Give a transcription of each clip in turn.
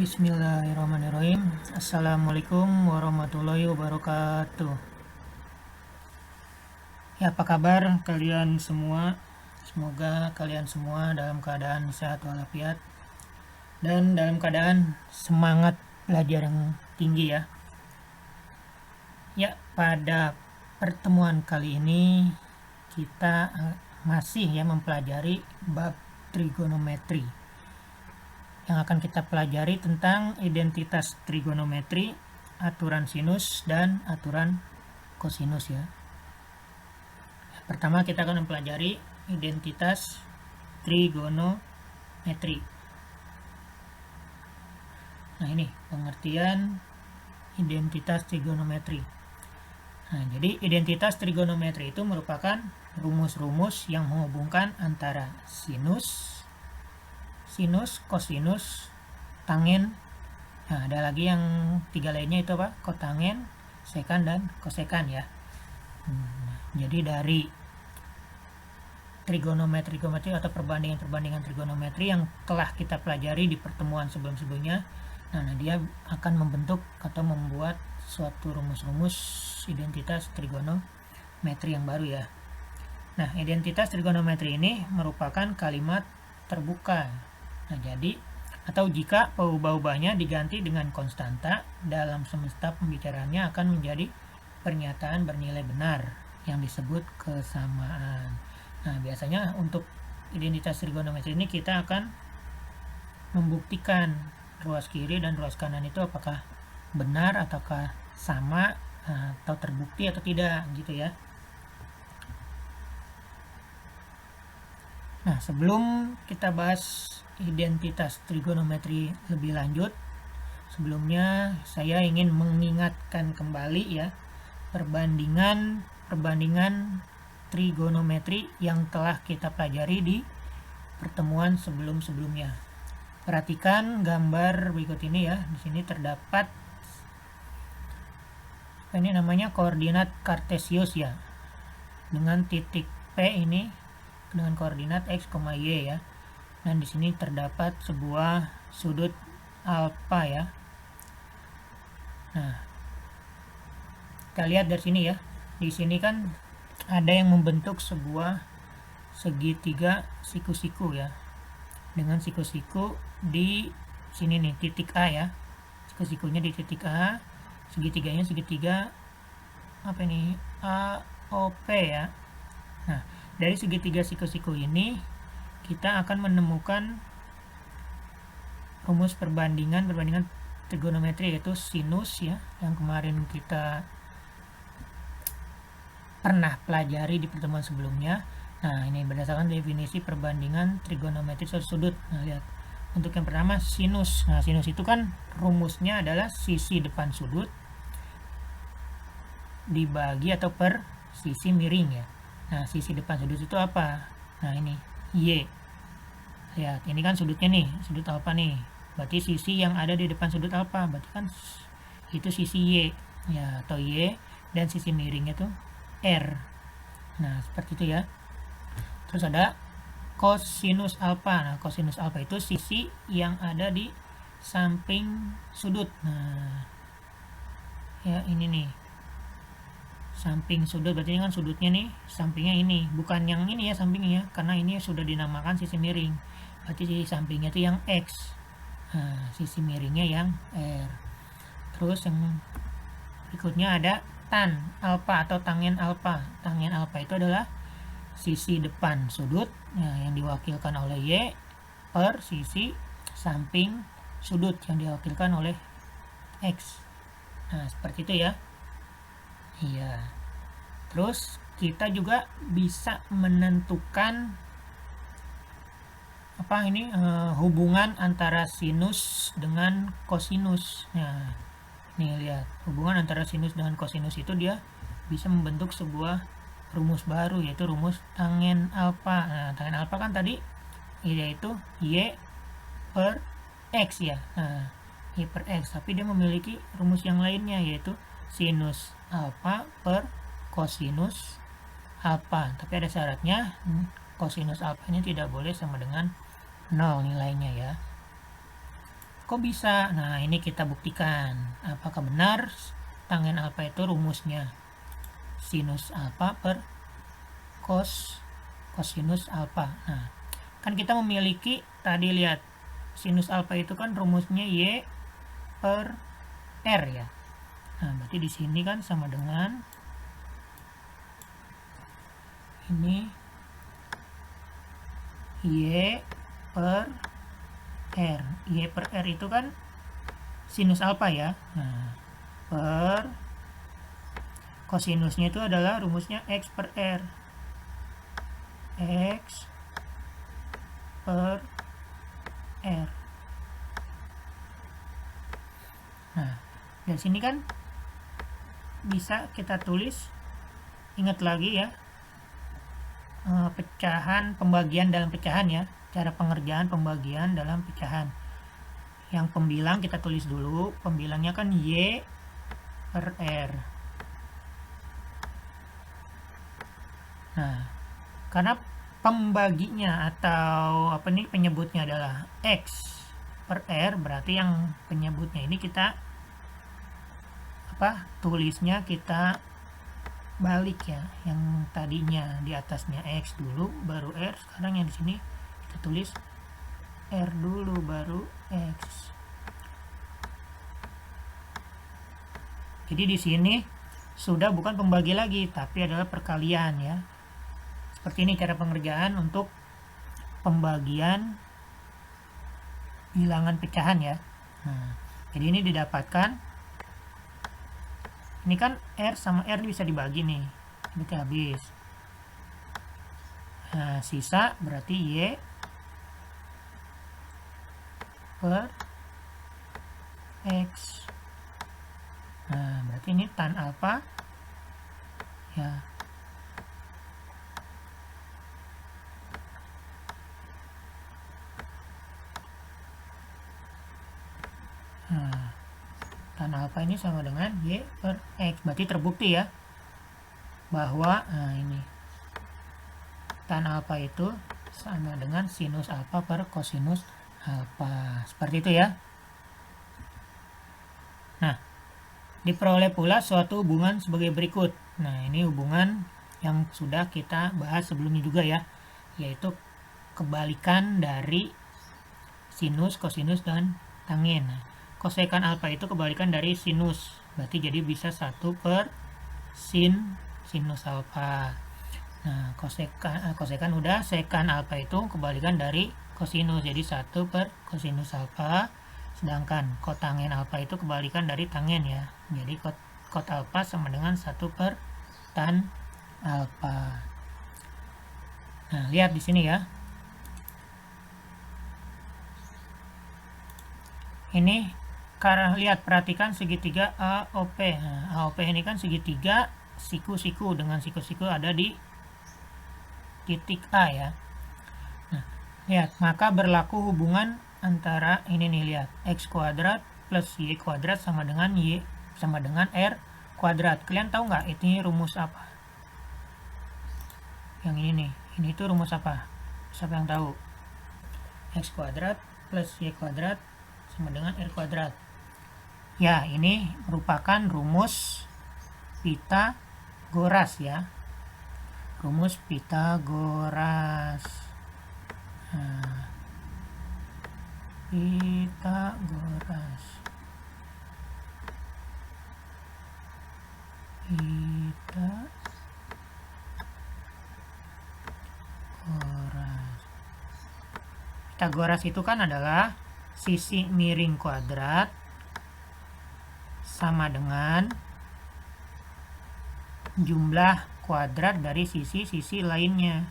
Bismillahirrahmanirrahim. Assalamualaikum warahmatullahi wabarakatuh. Ya, apa kabar kalian semua? Semoga kalian semua dalam keadaan sehat walafiat dan dalam keadaan semangat belajar yang tinggi ya. Ya, pada pertemuan kali ini kita masih ya mempelajari bab trigonometri. Yang akan kita pelajari tentang identitas trigonometri, aturan sinus, dan aturan kosinus ya. Pertama kita akan mempelajari identitas trigonometri. Nah, ini pengertian identitas trigonometri. Nah, jadi identitas trigonometri itu merupakan rumus-rumus yang menghubungkan antara sinus, kosinus, tangen. Nah, ada lagi yang tiga lainnya itu apa? Kotangen, sekan, dan kosekan ya. Jadi dari trigonometri atau perbandingan trigonometri yang telah kita pelajari di pertemuan sebelum-sebelumnya, nah dia akan membentuk atau membuat suatu rumus-rumus identitas trigonometri yang baru ya. Nah, identitas trigonometri ini merupakan kalimat terbuka. Nah, jadi atau jika ubah-ubahnya diganti dengan konstanta dalam semesta pembicaraannya akan menjadi pernyataan bernilai benar yang disebut kesamaan. Nah, biasanya untuk identitas trigonometri ini kita akan membuktikan ruas kiri dan ruas kanan itu apakah benar ataukah sama atau terbukti atau tidak gitu ya. Nah, sebelum kita bahas identitas trigonometri lebih lanjut, sebelumnya saya ingin mengingatkan kembali ya perbandingan trigonometri yang telah kita pelajari di pertemuan sebelum-sebelumnya. Perhatikan gambar berikut ini ya. Di sini terdapat ini namanya koordinat kartesius ya. Dengan titik P ini dengan koordinat x, y ya. Dan di sini terdapat sebuah sudut alfa ya. Nah, kita lihat dari sini ya. Di sini kan ada yang membentuk sebuah segitiga siku-siku ya. Dengan siku-siku di sini nih, titik A ya. Siku-sikunya di titik A, segitiganya segitiga apa ini? AOP ya. Nah, dari segitiga siku-siku ini kita akan menemukan rumus perbandingan trigonometri yaitu sinus ya, yang kemarin kita pernah pelajari di pertemuan sebelumnya. Nah, ini berdasarkan definisi perbandingan trigonometri suatu sudut. Nah, lihat. Untuk yang pertama sinus. Nah, sinus itu kan rumusnya adalah sisi depan sudut dibagi atau per sisi miring ya. Nah, sisi depan sudut itu apa? Nah, ini Y. Lihat, ini kan sudutnya nih, sudut alfa nih. Berarti sisi yang ada di depan sudut alfa, berarti kan itu sisi Y ya, atau Y, dan sisi miringnya itu R. Nah, seperti itu ya. Terus ada kosinus alfa. Nah, kosinus alfa itu sisi yang ada di samping sudut. Nah, ya ini nih. Samping sudut, berarti ini kan sudutnya nih, sampingnya ini. Bukan yang ini ya sampingnya, karena ini sudah dinamakan sisi miring. Berarti sisi sampingnya itu yang X. Nah, sisi miringnya yang R. Terus yang berikutnya ada tan alfa atau tangen alfa. Tangen alfa itu adalah sisi depan sudut yang diwakilkan oleh Y per sisi samping sudut yang diwakilkan oleh X. Nah, seperti itu ya. Iya. Terus kita juga bisa menentukan hubungan antara sinus dengan kosinus. Nah, nih lihat, hubungan antara sinus dengan kosinus itu dia bisa membentuk sebuah rumus baru yaitu rumus tangen alfa. Nah, tangen alfa kan tadi yaitu Y per X ya. Nah, Y per X, tapi dia memiliki rumus yang lainnya yaitu sinus alfa per kosinus alfa. Tapi ada syaratnya, kosinus alfanya tidak boleh sama dengan 0 nilainya ya. Kok bisa? Nah, ini kita buktikan. Apakah benar tangen alfa itu rumusnya sinus alfa per kosinus alfa. Nah, kan kita memiliki, tadi lihat, sinus alfa itu kan rumusnya Y per R ya. Nah, berarti di sini kan sama dengan ini Y per R. Y per R itu kan sinus alfa ya. Nah, per kosinusnya itu adalah rumusnya X per R. X per R. Nah, dari sini kan bisa kita tulis, ingat lagi ya, pecahan, pembagian dalam pecahan ya, cara pengerjaan pembagian dalam pecahan. Yang pembilang kita tulis dulu, pembilangnya kan Y per R. Nah, karena pembaginya atau penyebutnya adalah X per R, berarti yang penyebutnya ini kita tulisnya kita balik ya, yang tadinya di atasnya X dulu baru R, sekarang yang di sini kita tulis R dulu baru X. Jadi di sini sudah bukan pembagi lagi, tapi adalah perkalian ya. Seperti ini cara pengerjaan untuk pembagian bilangan pecahan ya. Nah, jadi ini didapatkan, ini kan R sama R bisa dibagi nih, ini habis. Nah, sisa berarti Y per X. Nah, berarti ini tan alfa ya. Nah, tan alfa ini sama dengan Y per X. Berarti terbukti ya bahwa ini tan alfa itu sama dengan sinus alfa per kosinus alfa. Seperti itu ya. Nah, diperoleh pula suatu hubungan sebagai berikut. Nah, ini hubungan yang sudah kita bahas sebelumnya juga ya, yaitu kebalikan dari sinus, kosinus, dan tangen. Nah, kosekan alfa itu kebalikan dari sinus, berarti jadi bisa 1 per sinus alfa. Nah, kosekan udah, sekan alfa itu kebalikan dari kosinus, jadi 1 per kosinus alfa. Sedangkan kotangen alfa itu kebalikan dari tangen ya, jadi kot alfa sama dengan 1 per tan alfa. Nah, lihat di sini ya, ini karena lihat, perhatikan segitiga AOP. Nah, AOP ini kan segitiga siku-siku, dengan siku-siku ada di titik A ya. Nah, lihat, maka berlaku hubungan antara ini nih, lihat, X kuadrat plus Y kuadrat sama dengan R kuadrat. Kalian tahu nggak ini rumus apa? Yang ini nih, ini tuh rumus apa? Siapa yang tahu? X kuadrat plus Y kuadrat sama dengan R kuadrat. Ya, ini merupakan rumus Pitagoras ya. Rumus Pitagoras. Nah, Pitagoras. Pitagoras itu kan adalah sisi miring kuadrat sama dengan jumlah kuadrat dari sisi-sisi lainnya.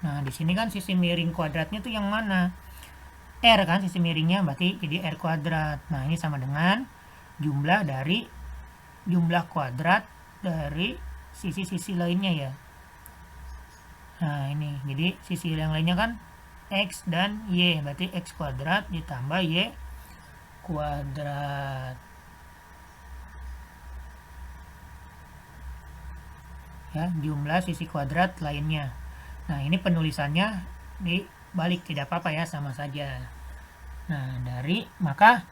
Nah, di sini kan sisi miring kuadratnya tuh yang mana? R kan sisi miringnya, berarti jadi R kuadrat. Nah, ini sama dengan jumlah dari jumlah kuadrat dari sisi-sisi lainnya ya. Nah, ini jadi sisi yang lainnya kan X dan Y, berarti X kuadrat ditambah Y kuadrat ya, jumlah sisi kuadrat lainnya. Nah, ini penulisannya di balik, tidak apa-apa ya, sama saja. Nah, maka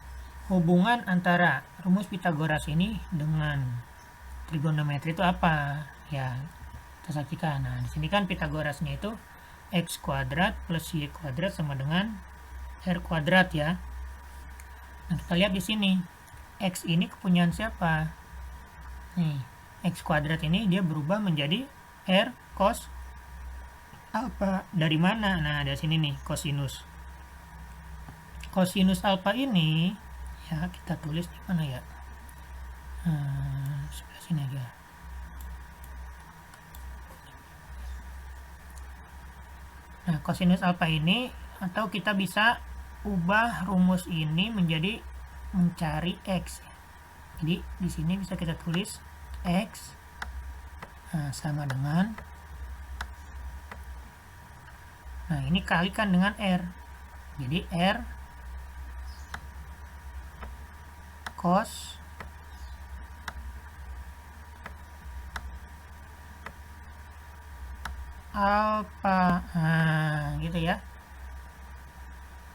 hubungan antara rumus Pitagoras ini dengan trigonometri itu apa? Ya, kita saksikan. Nah, di sini kan Pitagorasnya itu x kuadrat plus y kuadrat sama dengan r kuadrat ya. Nah, kita lihat di sini. X ini kepunyaan siapa? Nih, x kuadrat ini dia berubah menjadi r cos alpha. Dari mana? Nah, dari sini nih, kosinus. Kosinus alpha ini, ya kita tulis di mana ya? Sebelah sini aja. Nah, kosinus alpha ini, atau kita bisa ubah rumus ini menjadi mencari x. Jadi di sini bisa kita tulis x sama dengan, nah ini kalikan dengan r. Jadi r cos alpha. Nah, gitu ya.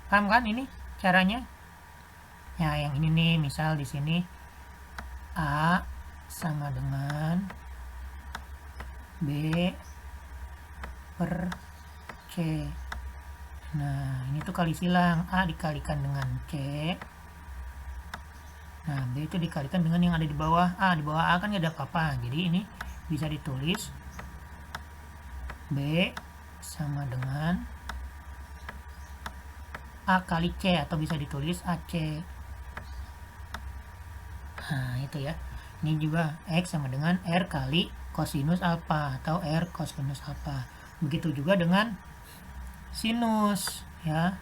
Paham kan ini caranya? Ya, yang ini nih, misal di sini A sama dengan B per C. Nah, ini tuh kali silang, A dikalikan dengan C. Nah, B itu dikalikan dengan yang ada di bawah A. Di bawah A kan gak ada apa-apa, jadi ini bisa ditulis B sama dengan A kali C, atau bisa ditulis AC. Nah, itu ya. Ini juga X sama dengan R kali kosinus alpha atau R kosinus alpha. Begitu juga dengan sinus ya.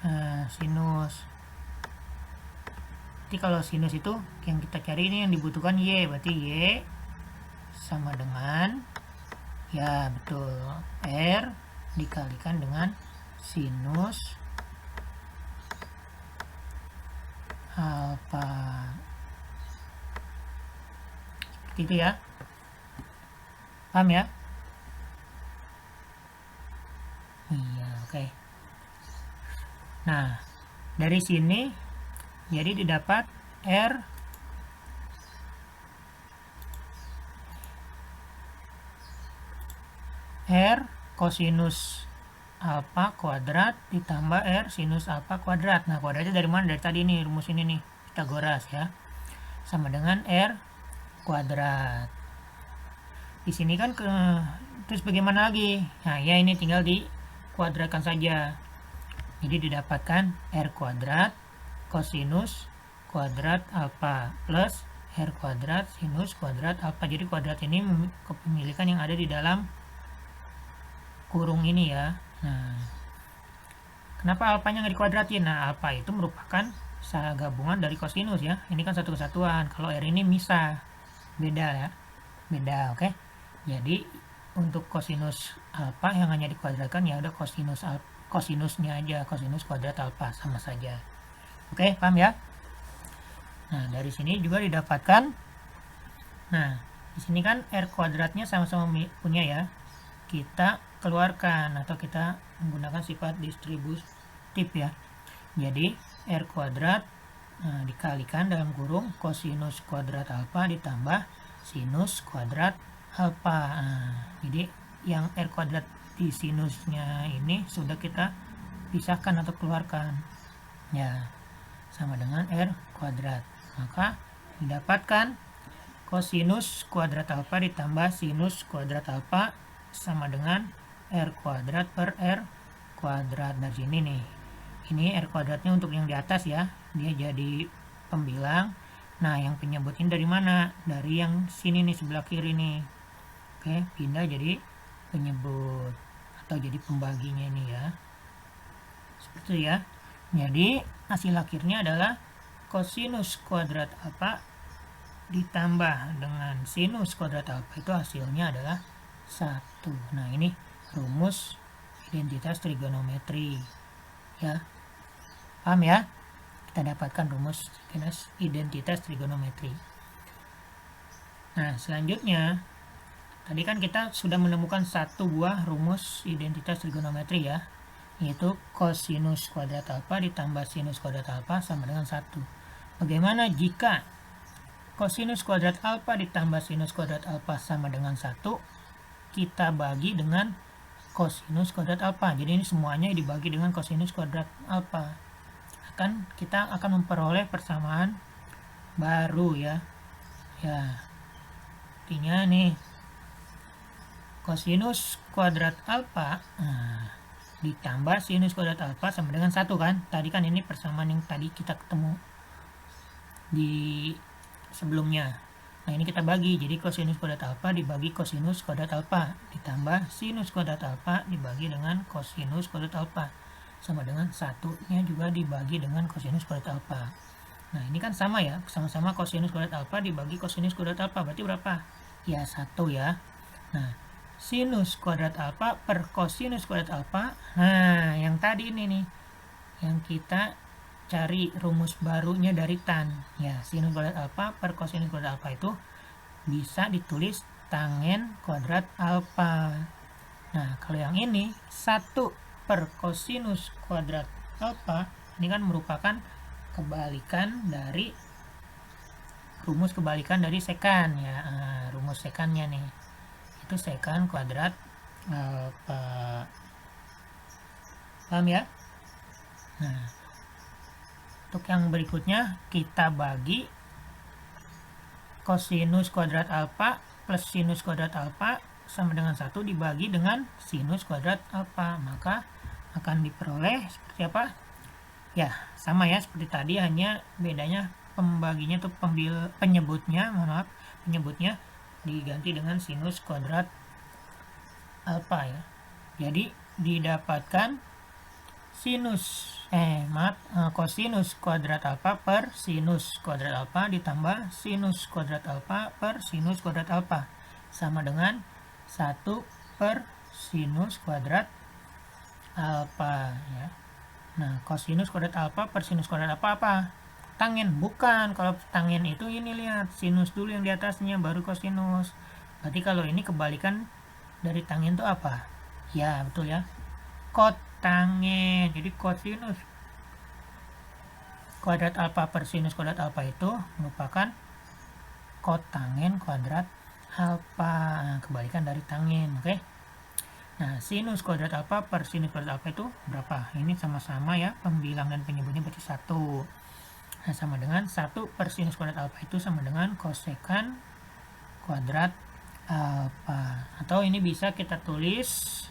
Nah, sinus. Jadi kalau sinus itu yang kita cari ini yang dibutuhkan Y, berarti Y sama dengan, ya betul, R dikalikan dengan sinus alpha. Seperti itu ya. Paham ya? Iya, oke. Nah, dari sini jadi didapat R kosinus alpha kuadrat ditambah R sinus alpha kuadrat. Nah, kuadratnya dari mana? Dari tadi nih, rumus ini nih, Pitagoras ya. Sama dengan R kuadrat. Di sini kan terus bagaimana lagi? Nah, ya ini tinggal dikuadratkan saja. Jadi didapatkan R kuadrat kosinus kuadrat alpha plus R kuadrat sinus kuadrat alpha. Jadi kuadrat ini kepemilikan yang ada di dalam kurung ini ya. Nah, kenapa alpanya nggak dikuadratin? Nah, alpha itu merupakan gabungan dari kosinus ya. Ini kan satu kesatuan. Kalau R ini misah, beda ya, beda. Oke. Jadi untuk kosinus alpha yang hanya dikuadratkan ya udah kosinusnya aja, kosinus kuadrat alpha, sama saja. Oke, paham ya? Nah, dari sini juga didapatkan. Nah, di sini kan R kuadratnya sama-sama punya ya. Kita keluarkan atau kita menggunakan sifat distributif ya. Jadi R kuadrat dikalikan dalam kurung kosinus kuadrat alpha ditambah sinus kuadrat alpha. Jadi yang R kuadrat di sinusnya ini sudah kita pisahkan atau keluarkan ya, sama dengan R kuadrat. Maka didapatkan kosinus kuadrat alpha ditambah sinus kuadrat alpha sama dengan R kuadrat per R kuadrat. Dari sini nih, ini R kuadratnya untuk yang di atas ya, dia jadi pembilang. Nah, yang penyebut ini dari mana? Dari yang sini nih, sebelah kiri nih. Oke, pindah jadi penyebut atau jadi pembaginya ini ya. Seperti itu ya. Jadi hasil akhirnya adalah kosinus kuadrat alpha ditambah dengan sinus kuadrat alpha, itu hasilnya adalah 1. Nah, ini rumus identitas trigonometri ya. Paham ya? Kita dapatkan rumus identitas trigonometri. Nah, selanjutnya tadi kan kita sudah menemukan satu buah rumus identitas trigonometri ya, yaitu kosinus kuadrat alfa ditambah sinus kuadrat alfa sama dengan 1. Bagaimana jika kosinus kuadrat alfa ditambah sinus kuadrat alfa sama dengan 1, kita bagi dengan kosinus kuadrat alfa. Jadi ini semuanya dibagi dengan kosinus kuadrat alfa. Kita akan memperoleh persamaan baru ya. Artinya nih kosinus kuadrat alfa ditambah sinus kuadrat alfa sama dengan 1 kan. Tadi kan ini persamaan yang tadi kita ketemu di sebelumnya. Nah ini kita bagi, jadi kosinus kuadrat alfa dibagi kosinus kuadrat alfa ditambah sinus kuadrat alfa dibagi dengan kosinus kuadrat alfa sama dengan 1-nya juga dibagi dengan kosinus kuadrat alfa. Nah ini kan sama ya, sama-sama kosinus kuadrat alfa dibagi kosinus kuadrat alfa, berarti berapa? Ya 1 ya. Nah sinus kuadrat alfa per kosinus kuadrat alfa, nah yang tadi ini nih yang kita cari rumus barunya dari tan ya, sinus kuadrat alfa per kosinus kuadrat alfa itu bisa ditulis tangen kuadrat alfa. Nah kalau yang ini 1 per kosinus kuadrat alfa, ini kan merupakan kebalikan dari rumus kebalikan dari sekan ya. Rumus sekannya nih itu sekan kuadrat alfa, paham ya? Nah untuk yang berikutnya kita bagi kosinus kuadrat alfa plus sinus kuadrat alfa sama dengan 1 dibagi dengan sinus kuadrat alfa, maka akan diperoleh seperti apa? Ya sama ya seperti tadi, hanya bedanya pembaginya tuh penyebutnya diganti dengan sinus kuadrat alfa ya. Jadi didapatkan kosinus kuadrat alfa per sinus kuadrat alfa ditambah sinus kuadrat alfa per sinus kuadrat alfa sama dengan 1 per sinus kuadrat alfa ya. Nah kosinus kuadrat alfa per sinus kuadrat alfa apa? Tangen? Bukan, kalau tangen itu ini lihat sinus dulu yang di atasnya baru kosinus. Berarti kalau ini kebalikan dari tangen itu apa? Ya betul ya, kotangen. Jadi kosinus kuadrat alfa per sinus kuadrat alfa itu merupakan kotangen kuadrat alfa, kebalikan dari tangen. Oke. Nah sinus kuadrat alfa per sinus kuadrat alfa itu berapa? Ini sama-sama ya, pembilang dan penyebutnya berarti 1. Nah sama dengan 1 per sinus kuadrat alfa itu sama dengan kosekan kuadrat alfa, atau ini bisa kita tulis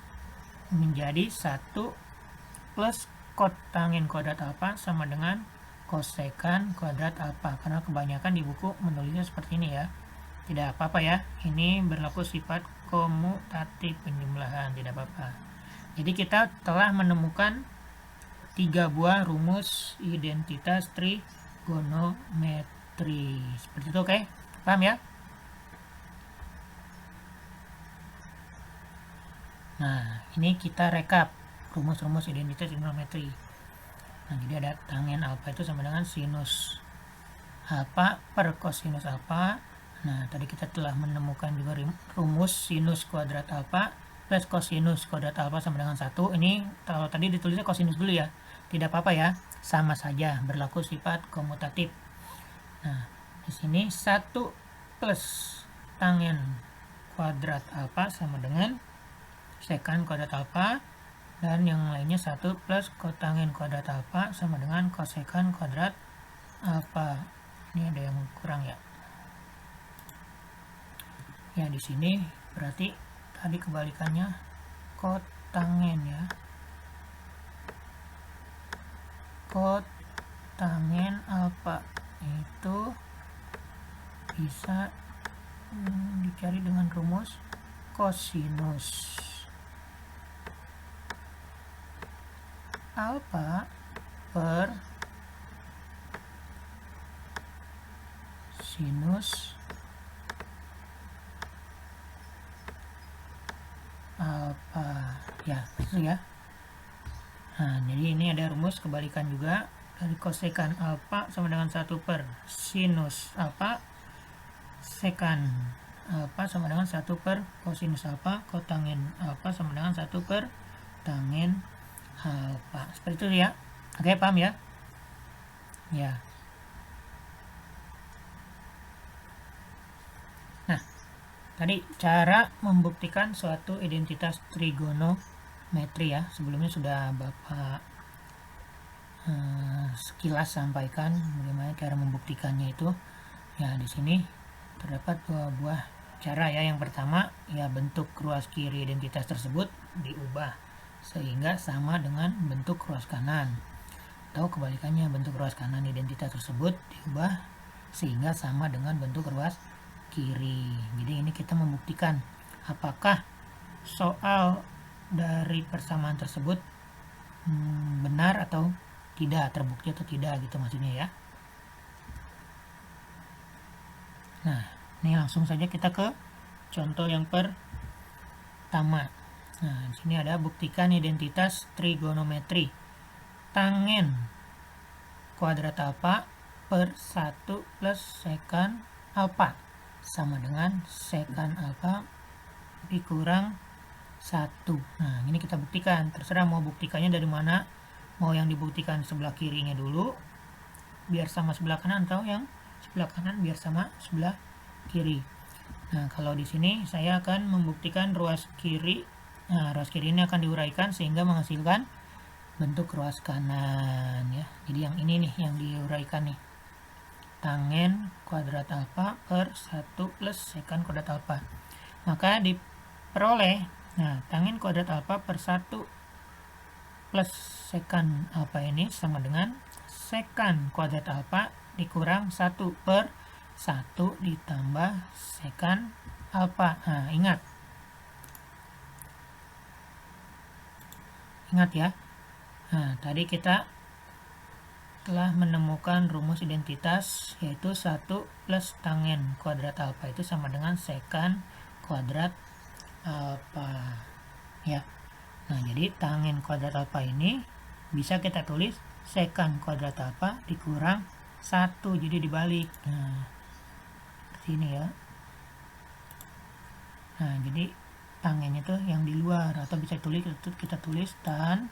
menjadi 1 plus kotangen kuadrat alfa sama dengan kosekan kuadrat alfa, karena kebanyakan di buku menulisnya seperti ini ya. Tidak apa-apa ya, ini berlaku sifat komutatif penjumlahan, tidak apa-apa. Jadi kita telah menemukan 3 buah rumus identitas trigonometri seperti itu. Oke, paham ya? Nah ini kita rekap rumus-rumus identitas trigonometri. Nah jadi ada tangen alfa itu sama dengan sinus alfa per kosinus alfa. Nah tadi kita telah menemukan juga rumus sinus kuadrat alfa plus kosinus kuadrat alfa sama dengan 1. Ini kalau tadi ditulisnya kosinus dulu ya, tidak apa-apa ya, sama saja, berlaku sifat komutatif. Nah di sini 1 plus tangen kuadrat alfa sama dengan sekan kuadrat alfa, dan yang lainnya 1 plus kotangen kuadrat alfa sama dengan kosekan kuadrat alfa. Ini ada yang kurang ya. Ya di sini berarti tadi kebalikannya kotangen ya. Kotangen alfa itu bisa dicari dengan rumus kosinus alfa per sinus alfa ya, itu ya. Nah jadi ini ada rumus kebalikan juga, dari kosekan alfa sama dengan 1 per sinus alfa sekan alfa sama dengan 1 per kosinus alfa, kotanggen alfa sama dengan 1 per tangen alfa. Seperti itu ya. Oke, paham ya? Ya. Nah, tadi cara membuktikan suatu identitas trigonometri ya. Sebelumnya sudah Bapak sekilas sampaikan bagaimana cara membuktikannya itu. Ya, di sini terdapat dua buah cara ya. Yang pertama, ya bentuk ruas kiri identitas tersebut diubah sehingga sama dengan bentuk ruas kanan. Atau kebalikannya, bentuk ruas kanan identitas tersebut diubah sehingga sama dengan bentuk ruas kiri. Jadi ini kita membuktikan apakah soal dari persamaan tersebut benar atau tidak, terbukti atau tidak gitu maksudnya ya. Nah, ini langsung saja kita ke contoh yang pertama. Nah, di sini ada buktikan identitas trigonometri. Tangen kuadrat alfa per 1 plus sekan alfa sama dengan sekan alfa dikurang 1. Nah, ini kita buktikan. Terserah mau buktikannya dari mana. Mau yang dibuktikan sebelah kirinya dulu biar sama sebelah kanan, atau yang sebelah kanan biar sama sebelah kiri. Nah, kalau di sini saya akan membuktikan ruas kiri. Nah, ruas kiri ini akan diuraikan sehingga menghasilkan bentuk ruas kanan ya. Jadi yang ini nih yang diuraikan nih. Tangen kuadrat alfa per 1 plus sekan kuadrat alfa. Maka diperoleh, nah, tangen kuadrat alfa per 1 plus sekan alfa ini sama dengan sekan kuadrat alfa dikurang 1 per 1 ditambah sekan alfa. Nah, ingat ya. Nah, tadi kita telah menemukan rumus identitas, yaitu 1 plus tangen kuadrat alfa itu sama dengan sekan kuadrat alfa ya. Nah, jadi tangen kuadrat alfa ini bisa kita tulis sekan kuadrat alfa dikurang 1, jadi dibalik. Nah, sini ya. Nah, jadi tangennya tuh yang di luar, atau bisa kita tulis tan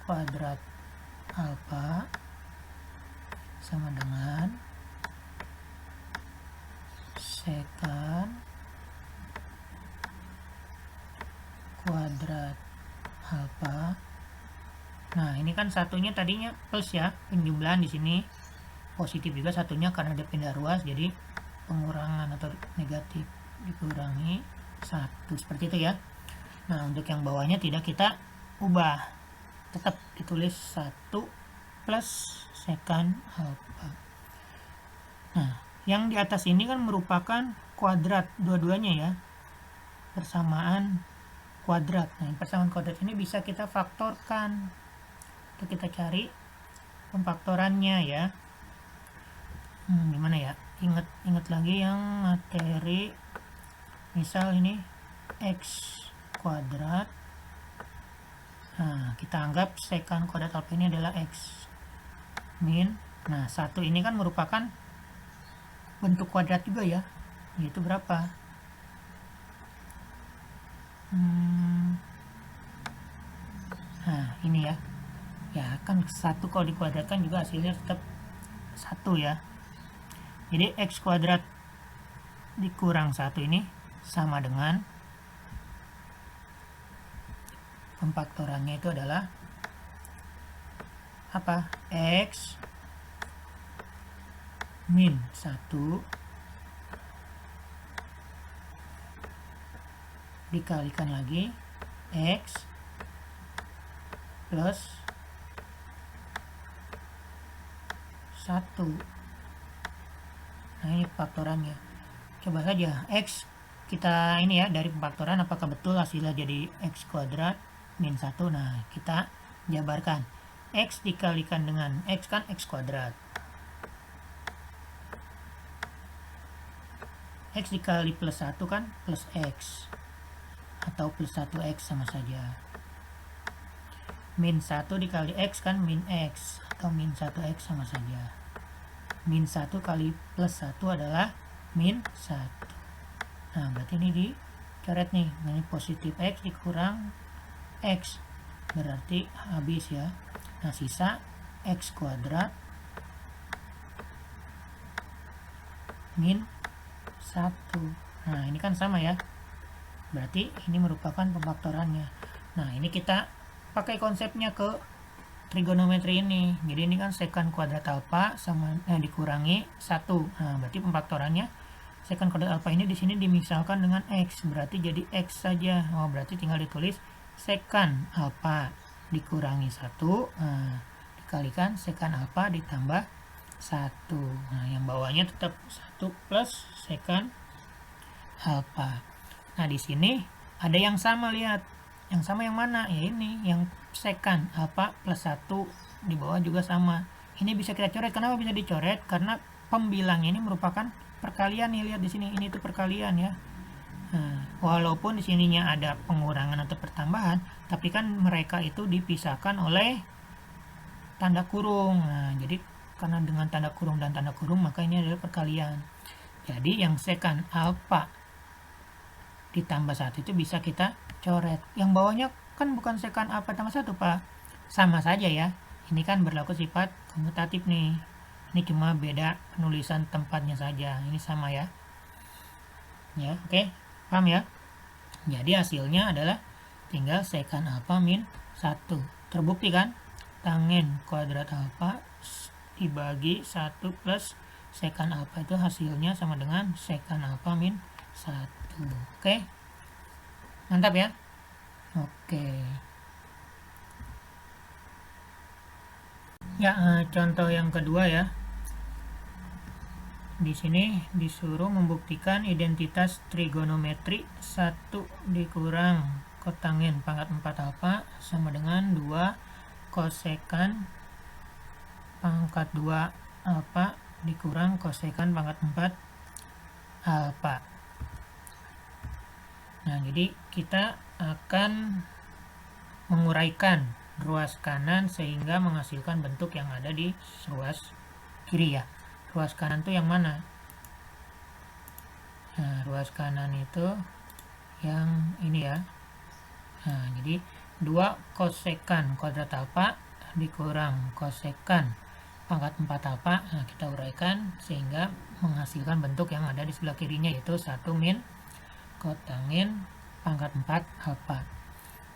kuadrat alfa sama dengan sekan kuadrat alfa. Nah, ini kan satunya tadinya plus ya, penjumlahan di sini positif juga satunya karena dia pindah ruas, jadi pengurangan atau negatif dikurangi 1 seperti itu ya. Nah, untuk yang bawahnya tidak kita ubah, tetap ditulis 1 plus sekan alfa. Nah, yang di atas ini kan merupakan kuadrat dua-duanya ya, persamaan kuadrat. Nah, persamaan kuadrat ini bisa kita faktorkan. Untuk kita cari pemfaktorannya ya. Gimana ya? Ingat lagi yang materi, misal ini x kuadrat. Nah, kita anggap sekan kuadrat alfa ini adalah x min. Nah, 1 ini kan merupakan bentuk kuadrat juga ya, yaitu berapa? Nah, ini ya. Ya, kan 1 kalau dikuadratkan juga hasilnya tetap 1 ya. Jadi x kuadrat dikurang 1 ini sama dengan pemfaktorannya itu adalah apa? X min 1 dikalikan lagi X plus 1. Nah, ini faktorannya. Coba saja X kita ini ya, dari pemfaktoran apakah betul hasilnya jadi X kuadrat min 1. Nah, kita jabarkan. X dikalikan dengan X kan X kuadrat. X dikali plus 1 kan plus X. Atau plus 1X sama saja. Min 1 dikali X kan min X. atau min 1x sama saja. Min 1 kali plus 1 adalah min 1. Nah, berarti ini dicoret nih. Ini positif x dikurang x. Berarti habis ya. Nah, sisa x kuadrat min 1. Nah, ini kan sama ya. Berarti ini merupakan pemfaktorannya. Nah, ini kita pakai konsepnya ke trigonometri ini. Jadi ini kan sekan kuadrat alfa sama dikurangi 1. Nah, berarti pemfaktorannya sekan kuadrat alfa ini di sini dimisalkan dengan x. Berarti jadi x saja. Oh, berarti tinggal ditulis sekan alfa dikurangi 1. Nah, dikalikan sekan alfa ditambah 1. Nah, yang bawahnya tetap 1 plus sekan alfa. Nah, di sini ada yang sama, lihat. Yang sama yang mana? Ya ini, yang sekan alfa plus 1 di bawah juga sama. Ini bisa kita coret. Kenapa bisa dicoret? Karena pembilangnya ini merupakan perkalian nih, lihat di sini. Ini tuh perkalian ya. Nah, walaupun di sininya ada pengurangan atau pertambahan, tapi kan mereka itu dipisahkan oleh tanda kurung. Nah, jadi karena dengan tanda kurung dan tanda kurung, maka ini adalah perkalian. Jadi yang sekan alfa ditambah 1 itu bisa kita coret. Yang bawahnya kan bukan sekan alfa tambah 1, Pak. Sama saja ya. Ini kan berlaku sifat komutatif nih. Ini cuma beda penulisan tempatnya saja. Ini sama ya. Ya, oke. Paham ya? Jadi hasilnya adalah tinggal sekan alfa min 1. Terbukti kan? Tangen kuadrat alfa dibagi 1 plus sekan alfa itu hasilnya sama dengan sekan alfa min 1. Oke. Mantap ya? Oke. Ya, contoh yang kedua ya. Di sini disuruh membuktikan identitas trigonometri 1 dikurang kotangen pangkat 4 alfa sama dengan 2 kosekan pangkat 2 alfa dikurang kosekan pangkat 4 alfa. Nah, jadi kita akan menguraikan ruas kanan sehingga menghasilkan bentuk yang ada di ruas kiri ya. Ruas kanan itu yang mana? Nah, ruas kanan itu yang ini ya. Nah, jadi 2 kosekan kuadrat alfa dikurang kosekan pangkat 4 alfa. Nah, kita uraikan sehingga menghasilkan bentuk yang ada di sebelah kirinya, yaitu 1 min kotangen pangkat 4 alfa.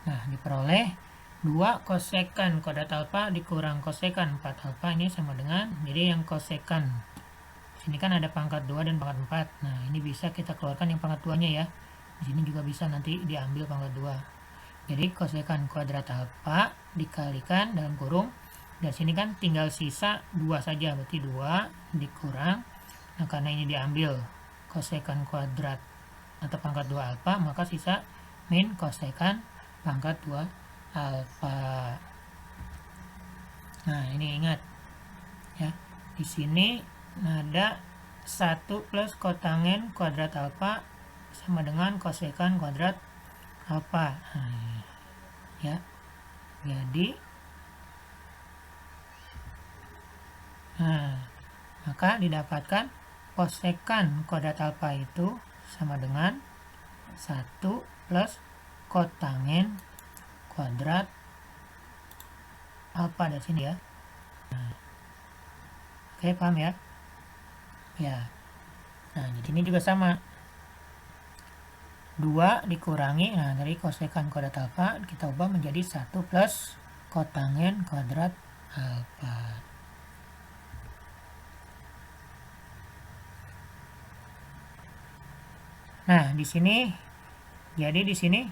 Nah, diperoleh 2 kosekan kuadrat alfa dikurang kosekan 4 alfa ini sama dengan, jadi yang kosekan sini kan ada pangkat 2 dan pangkat 4. Nah, ini bisa kita keluarkan yang pangkat 2-nya ya. Di sini juga bisa nanti diambil pangkat 2. Jadi kosekan kuadrat alfa dikalikan dalam kurung, dan sini kan tinggal sisa 2 saja, berarti 2 dikurang. Nah, karena ini diambil kosekan kuadrat atau pangkat 2 alfa, maka sisa min kosekan pangkat 2 alfa. Nah, ini ingat ya. Di sini ada 1 plus kotangen kuadrat alfa sama dengan kosekan kuadrat alfa. Nah, ya. Jadi maka didapatkan kosekan kuadrat alfa itu sama dengan 1 plus kotangen kuadrat alfa dari sini ya. Oke, paham ya? Ya. Nah, jadi ini juga sama. 2 dikurangi, nah dari kosekan kuadrat alfa kita ubah menjadi 1 plus kotangen kuadrat alfa. Nah, di sini jadi di sini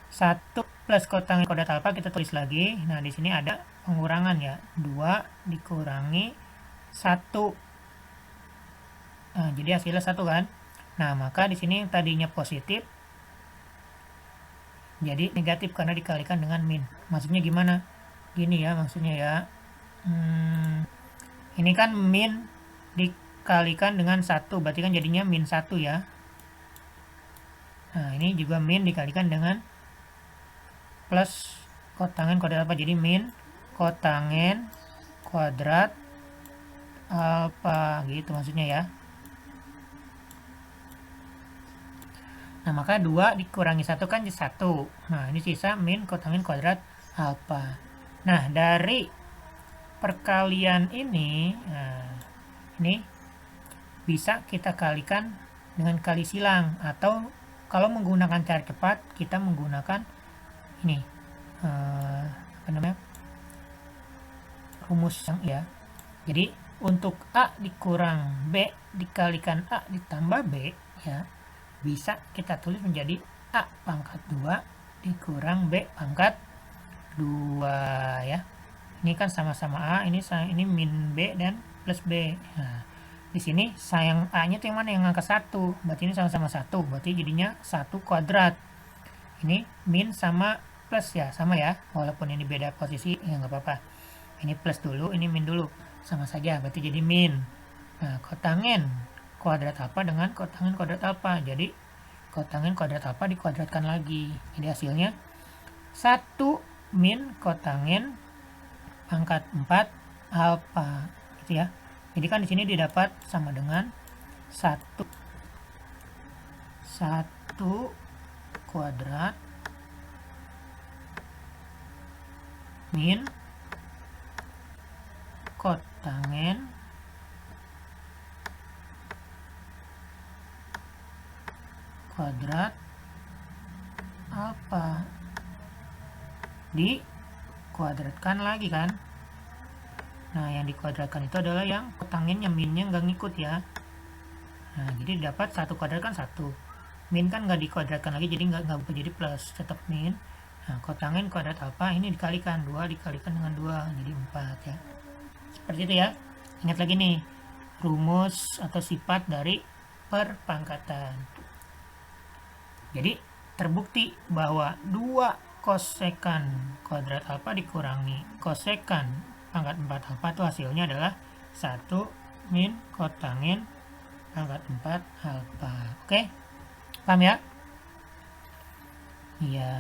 1 plus kotangen kuadrat alfa kita tulis lagi. Nah, di sini ada pengurangan ya. 2 dikurangi 1. Nah, jadi hasilnya 1 kan? Nah, maka di sini tadinya positif jadi negatif karena dikalikan dengan min. Maksudnya gimana? Gini ya maksudnya ya. Ini kan min dikalikan dengan 1, berarti kan jadinya min 1 ya. Nah, ini juga min dikalikan dengan plus kotangen kuadrat alfa, jadi min kotangen kuadrat alfa, gitu maksudnya ya. Nah, maka 2 dikurangi 1 kan 1. Nah, ini sisa min kotangen kuadrat alfa. Nah, dari perkalian ini, ini bisa kita kalikan dengan kali silang, atau kalau menggunakan cara cepat kita menggunakan ini apa namanya, rumus yang ya. Jadi untuk A dikurang B dikalikan A ditambah B ya, bisa kita tulis menjadi A pangkat 2 dikurang B pangkat 2 ya. Ini kan sama-sama A, ini min B dan plus B. Nah, di sini sayang A-nya itu yang mana? Yang angka 1. Berarti ini sama-sama 1. Berarti jadinya 1 kuadrat. Ini min sama plus ya, sama ya. Walaupun ini beda posisi, ya nggak apa-apa. Ini plus dulu, ini min dulu. Sama saja, berarti jadi min. Nah, kotangen kuadrat alfa dengan kotangen kuadrat alfa. Jadi kotangen kuadrat alfa dikuadratkan lagi. Jadi hasilnya 1 min kotangen pangkat 4 alfa, gitu ya. Jadi kan di sini didapat sama dengan 1 kuadrat min kotangen kuadrat alfa dikuadratkan lagi kan. Nah, yang dikuadratkan itu adalah yang kotangennya, minnya nggak ngikut ya. Nah, jadi dapat 1 kuadrat kan 1. Min kan nggak dikuadratkan lagi, jadi nggak berubah jadi plus, tetap min. Nah, kotangen kuadrat alfa ini dikalikan 2 dikalikan dengan 2 jadi 4 ya. Seperti itu ya. Ingat lagi nih, rumus atau sifat dari perpangkatan. Jadi terbukti bahwa 2 kosekan kuadrat alfa dikurangi kosekan pangkat 4 alfa itu hasilnya adalah 1 min kotangen pangkat 4 alfa. Oke? Paham ya? Iya.